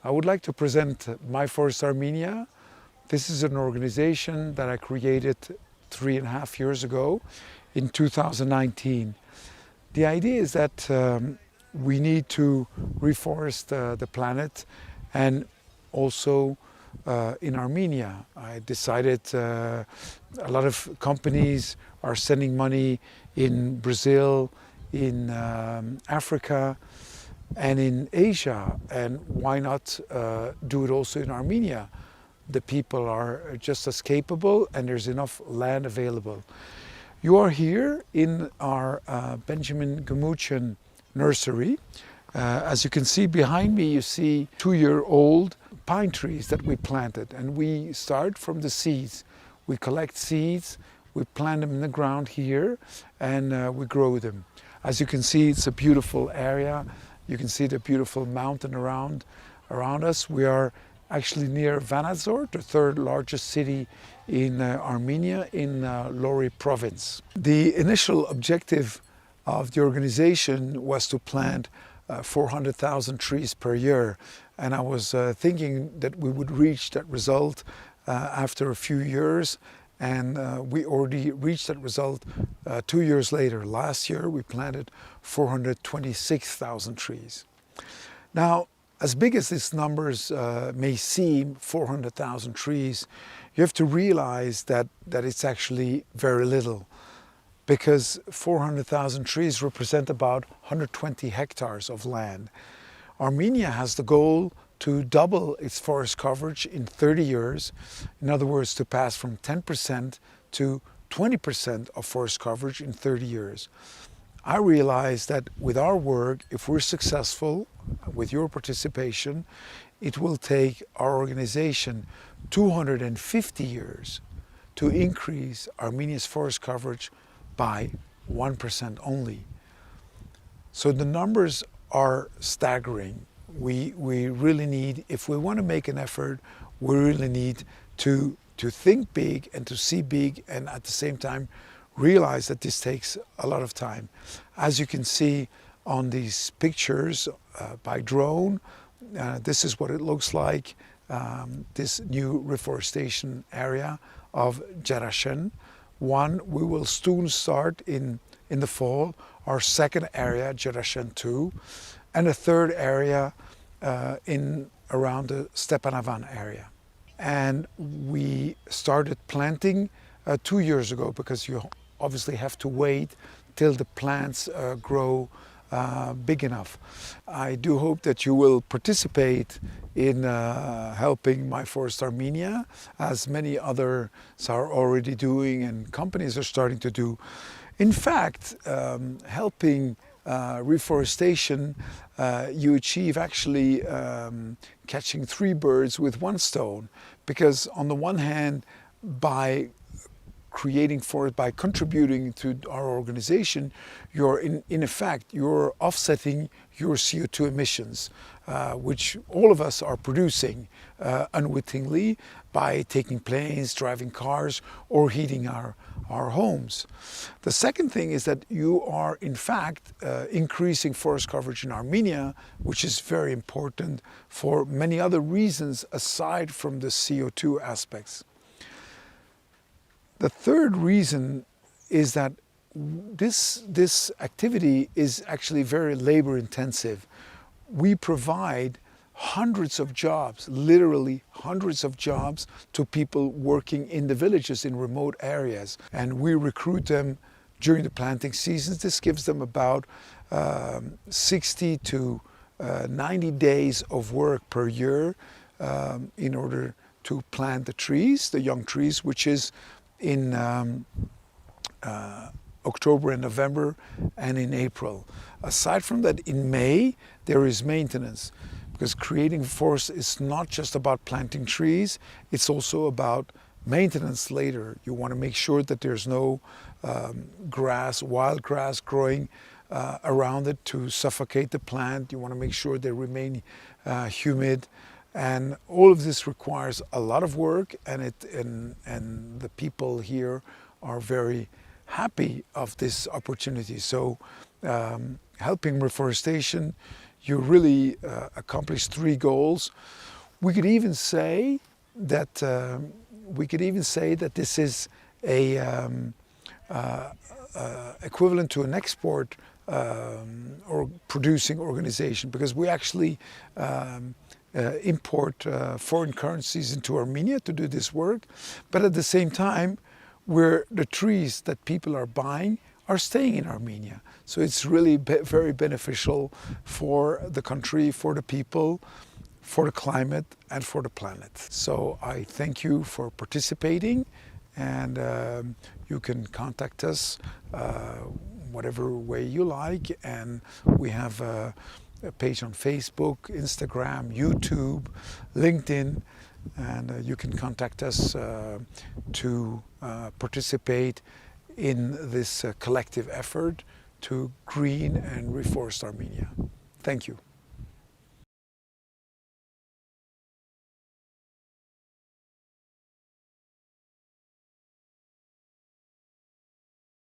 I would like to present My Forest Armenia. This is an organization that I created 3.5 years ago in 2019. The idea is that we need to reforest the planet, and also in Armenia. I decided a lot of companies are sending money in Brazil, in Africa, and in Asia, and why not do it also in Armenia? The people are just as capable and there's enough land available. You are here in our Benjamin Gamuchian nursery. As you can see behind me, you see 2-year-old pine trees that we planted, and we start from the seeds. We collect seeds, we plant them in the ground here, and we grow them. As you can see, it's a beautiful area. You can see the beautiful mountain around us. We are actually near Vanadzor, the third largest city in Armenia, in Lori province. The initial objective of the organization was to plant 400,000 trees per year. And I was thinking that we would reach that result after a few years. And we already reached that result 2 years later. Last year, we planted 426,000 trees. Now, as big as these numbers may seem, 400,000 trees, you have to realize that it's actually very little, because 400,000 trees represent about 120 hectares of land. Armenia has the goal to double its forest coverage in 30 years. In other words, to pass from 10% to 20% of forest coverage in 30 years. I realize that with our work, if we're successful, with your participation, it will take our organization 250 years to increase Armenia's forest coverage by 1% only. So the numbers are staggering. We really need, if we want to make an effort, we really need to think big and to see big, and at the same time realize that this takes a lot of time. As you can see on these pictures by drone, this is what it looks like, this new reforestation area of Jarashen. We will soon start in the fall, our second area, Jarashen 2, and a third area in around the Stepanavan area. And we started planting 2 years ago, because you obviously have to wait till the plants grow big enough. I do hope that you will participate in helping My Forest Armenia, as many others are already doing and companies are starting to do. In fact, helping reforestation, you achieve actually catching 3 birds with 1 stone, because on the one hand, by creating forest, by contributing to our organization, you're in effect, you're offsetting your CO2 emissions, which all of us are producing unwittingly by taking planes, driving cars, or heating our homes. The second thing is that you are in fact increasing forest coverage in Armenia, which is very important for many other reasons aside from the CO2 aspects. The third reason is that this activity is actually very labor intensive. We provide hundreds of jobs, literally hundreds of jobs, to people working in the villages in remote areas. And we recruit them during the planting seasons. This gives them about 60 to 90 days of work per year in order to plant the trees, the young trees, which is in October and November and in April. Aside from that, in May, there is maintenance, because creating forest is not just about planting trees, it's also about maintenance later. You want to make sure that there's no grass, wild grass growing around it to suffocate the plant. You want to make sure they remain humid. And all of this requires a lot of work, and the people here are very happy of this opportunity. So helping reforestation, you really accomplished 3 goals. We could even say that this is a equivalent to an export or producing organization, because we actually import foreign currencies into Armenia to do this work, but at the same time, the trees that people are buying are staying in Armenia. So it's really very beneficial for the country, for the people, for the climate, and for the planet. So I thank you for participating, and you can contact us whatever way you like, and we have a page on Facebook, Instagram, YouTube, LinkedIn, and you can contact us to participate in this collective effort to green and reforest Armenia. Thank you.